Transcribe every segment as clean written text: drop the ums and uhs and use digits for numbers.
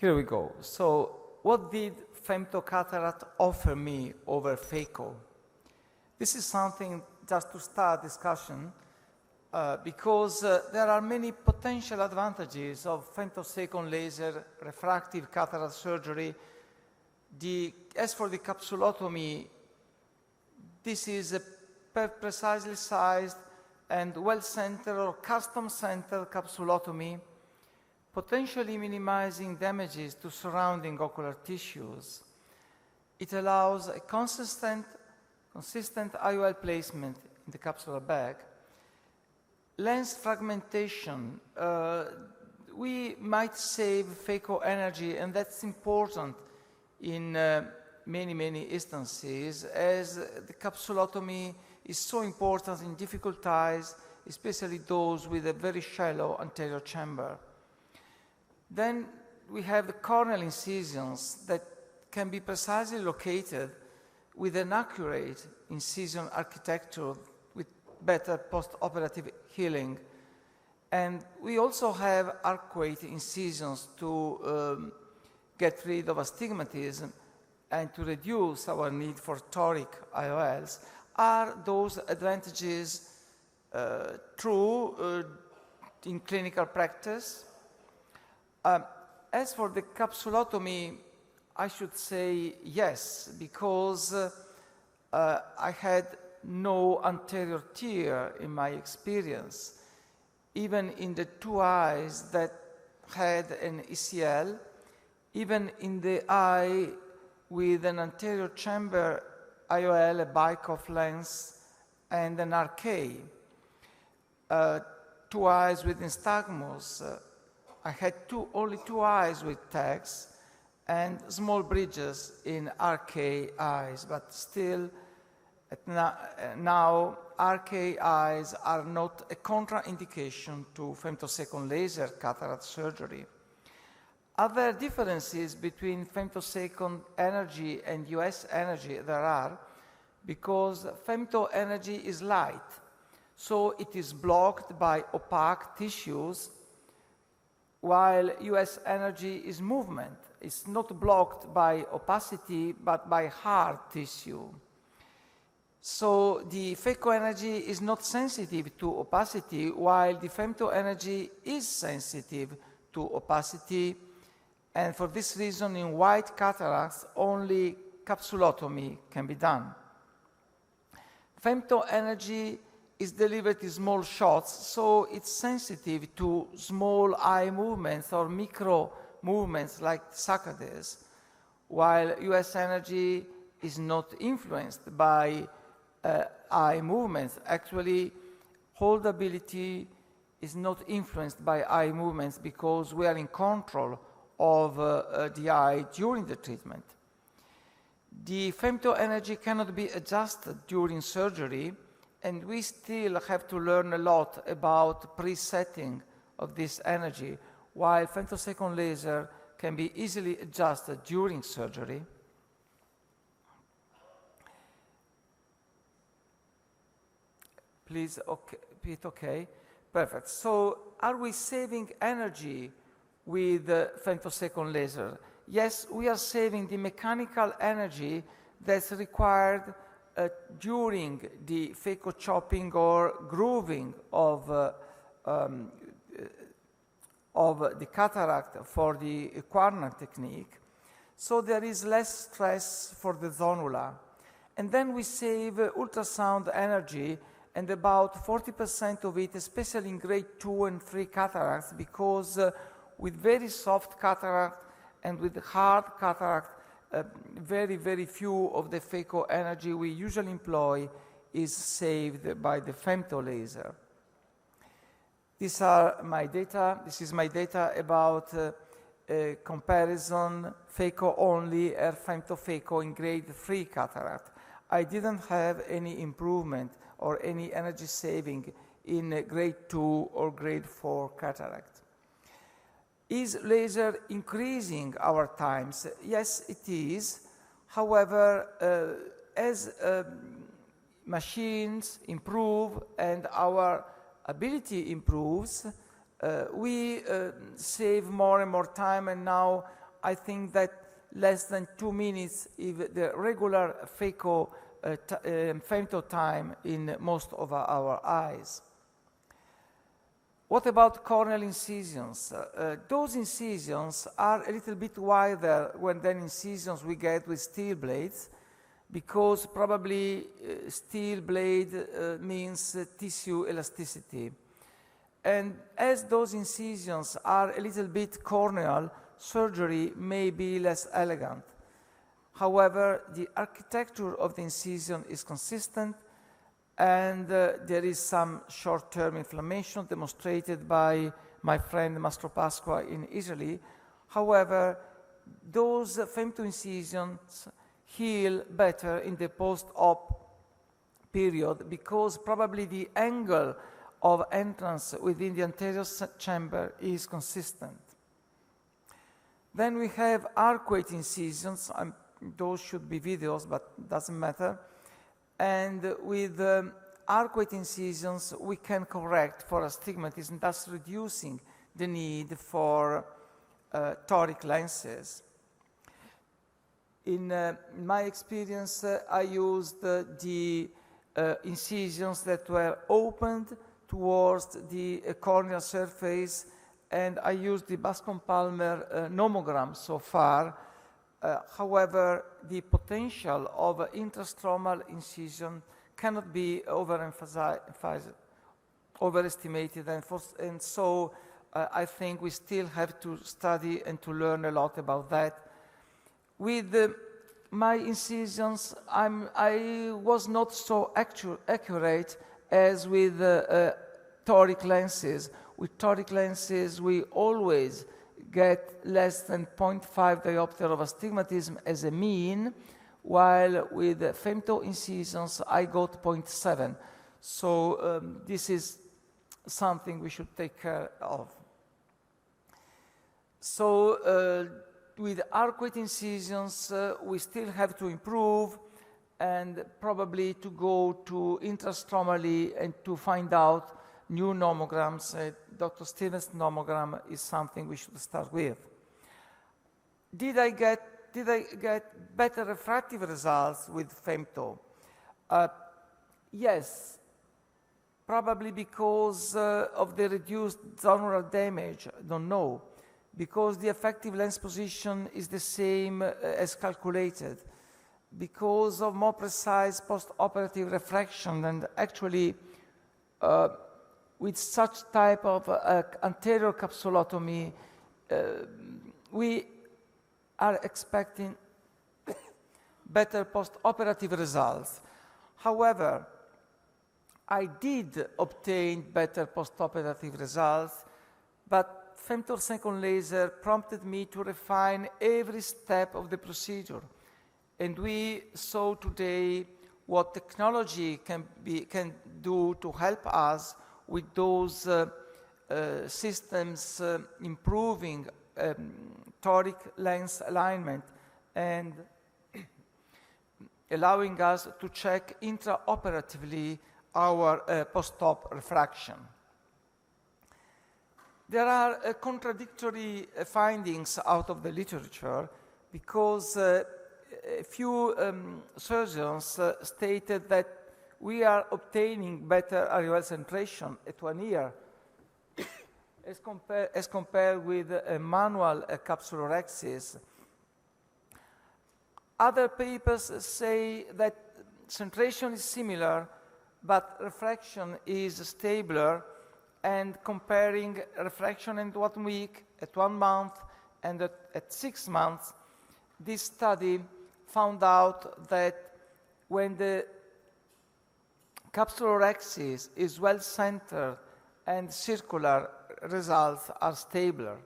Here we go. So what did femtocataract offer me over phaco? This is something just to start discussion because there are many potential advantages of femtosecond laser refractive cataract surgery. As for the capsulotomy, this is a precisely sized and well-centered or custom-centered capsulotomy, potentially minimizing damages to surrounding ocular tissues. It allows a consistent IOL placement in the capsular bag. Lens fragmentation, we might save phaco energy, and that's important in many instances, as the capsulotomy is so important in difficult eyes, especially those with a very shallow anterior chamber. Then we have the corneal incisions that can be precisely located with an accurate incision architecture with better post-operative healing. And we also have arcuate incisions to get rid of astigmatism and to reduce our need for toric IOLs. Are those advantages true in clinical practice? As for the capsulotomy, I should say yes, because I had no anterior tear in my experience. Even in the two eyes that had an ECL, even in the eye with an anterior chamber IOL, a Bikoff lens, and an RK. Two eyes with nystagmus. I had only two eyes with tags and small bridges in RK eyes, but still now RK eyes are not a contraindication to femtosecond laser cataract surgery. Other differences between femtosecond energy and US energy there are, because femto energy is light, so it is blocked by opaque tissues, while US energy is movement. It's not blocked by opacity, but by hard tissue. So the phaco energy is not sensitive to opacity, while the femto energy is sensitive to opacity. And for this reason, in white cataracts, only capsulotomy can be done. Femto energy is delivered in small shots, so it's sensitive to small eye movements or micro movements like saccades, while US energy is not influenced by eye movements. Actually, holdability is not influenced by eye movements because we are in control of the eye during the treatment. The femto energy cannot be adjusted during surgery, and we still have to learn a lot about presetting of this energy, while femtosecond laser can be easily adjusted during surgery. Please, okay, Pete, okay. Perfect. So are we saving energy with femtosecond laser? Yes, we are saving the mechanical energy that's required during the phaco chopping or grooving of the cataract for the Quarner technique. So there is less stress for the zonula. And then we save ultrasound energy, and about 40% of it, especially in grade 2 and 3 cataracts, because with very soft cataract and with hard cataract, very few of the phaco energy we usually employ is saved by the femto laser. These are my data. This is my data about comparison phaco only or femto phaco in grade 3 cataract. I didn't have any improvement or any energy saving in grade 2 or grade 4 cataract. Is laser increasing our times? Yes, it is. However, as machines improve and our ability improves, we save more and more time, and now I think that less than 2 minutes is the regular femto time in most of our eyes. What about corneal incisions? Those incisions are a little bit wider than incisions we get with steel blades, because probably steel blade means tissue elasticity. And as those incisions are a little bit corneal, surgery may be less elegant. However, the architecture of the incision is consistent, and there is some short-term inflammation demonstrated by my friend Mastro Pasqua in Italy. However, those femto incisions heal better in the post-op period, because probably the angle of entrance within the anterior chamber is consistent. Then we have arcuate incisions. Those should be videos, but doesn't matter. And with arcuate incisions, we can correct for astigmatism, thus reducing the need for toric lenses. In my experience, I used the incisions that were opened towards the corneal surface, and I used the Bascom-Palmer nomogram so far. However, the potential of intrastromal incision cannot be overestimated, and so I think we still have to study and to learn a lot about that. With my incisions, I was not so accurate as with toric lenses. With toric lenses, we always get less than 0.5 diopter of astigmatism as a mean, while with femto incisions, I got 0.7. So this is something we should take care of. So with arcuate incisions, we still have to improve and probably to go to intrastromally and to find out new nomograms. Dr. Stevens' nomogram is something we should start with. Did I get better refractive results with femto? Yes, probably because of the reduced zonal damage. I don't know. Because the effective lens position is the same as calculated. Because of more precise post-operative refraction, and actually with such type of anterior capsulotomy, we are expecting better post-operative results. However, I did obtain better post-operative results, but femtosecond laser prompted me to refine every step of the procedure. And we saw today what technology can do to help us with those systems improving toric lens alignment and allowing us to check intraoperatively our post-op refraction. There are contradictory findings out of the literature, because a few surgeons stated that we are obtaining better areola centration at 1 year as compared with a manual capsulorhexis. Other papers say that centration is similar, but refraction is stabler, and comparing refraction in 1 week, at 1 month, and at 6 months, this study found out that when the capsulorhexis is well-centered and circular, results are stabler.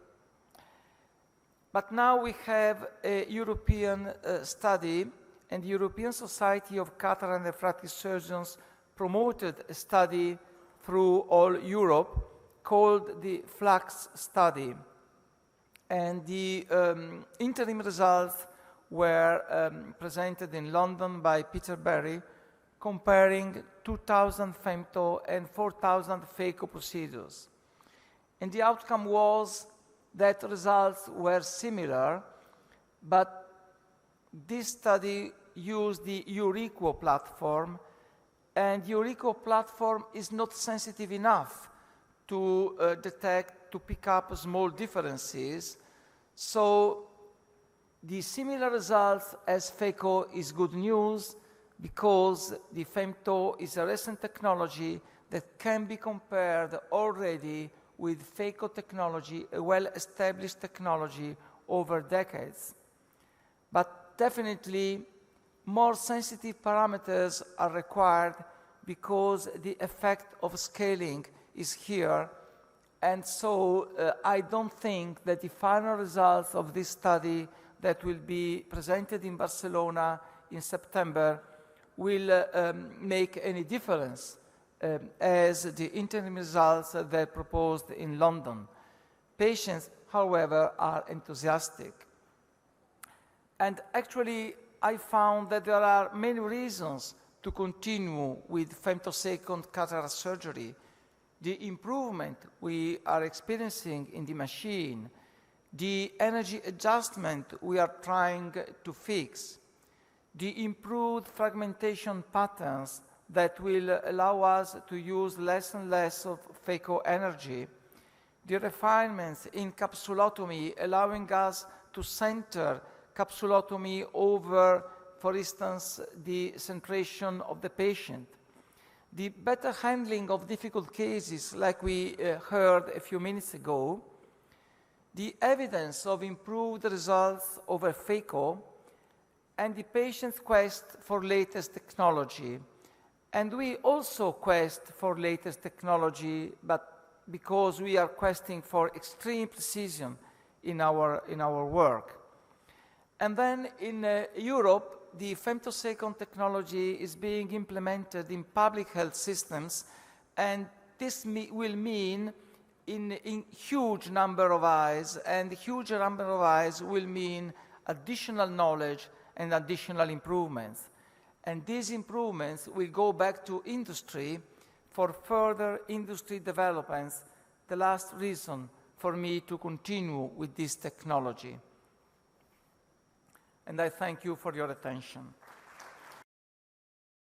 But now we have a European study, and the European Society of Cataract and Refractive Surgeons promoted a study through all Europe called the FLAX study. And the interim results were presented in London by Peter Berry, comparing 2,000 femto and 4,000 phaco procedures. And the outcome was that results were similar, but this study used the Eurico platform, and Eurico platform is not sensitive enough to detect, to pick up small differences. So the similar results as FECO is good news, because the femto is a recent technology that can be compared already with FECO technology, a well-established technology over decades. But definitely, more sensitive parameters are required because the effect of scaling is here. And so I don't think that the final results of this study that will be presented in Barcelona in September will make any difference as the interim results that are proposed in London. Patients, however, are enthusiastic. And actually, I found that there are many reasons to continue with femtosecond cataract surgery. The improvement we are experiencing in the machine, the energy adjustment we are trying to fix, the improved fragmentation patterns that will allow us to use less and less of phaco energy, the refinements in capsulotomy allowing us to center capsulotomy over, for instance, the centration of the patient, the better handling of difficult cases like we heard a few minutes ago, the evidence of improved results over phaco, and the patient's quest for latest technology. And we also quest for latest technology, but because we are questing for extreme precision in our work. And then in Europe, the femtosecond technology is being implemented in public health systems, and this will mean in huge number of eyes, and huge number of eyes will mean additional knowledge and additional improvements. And these improvements will go back to industry for further industry developments, the last reason for me to continue with this technology. And I thank you for your attention.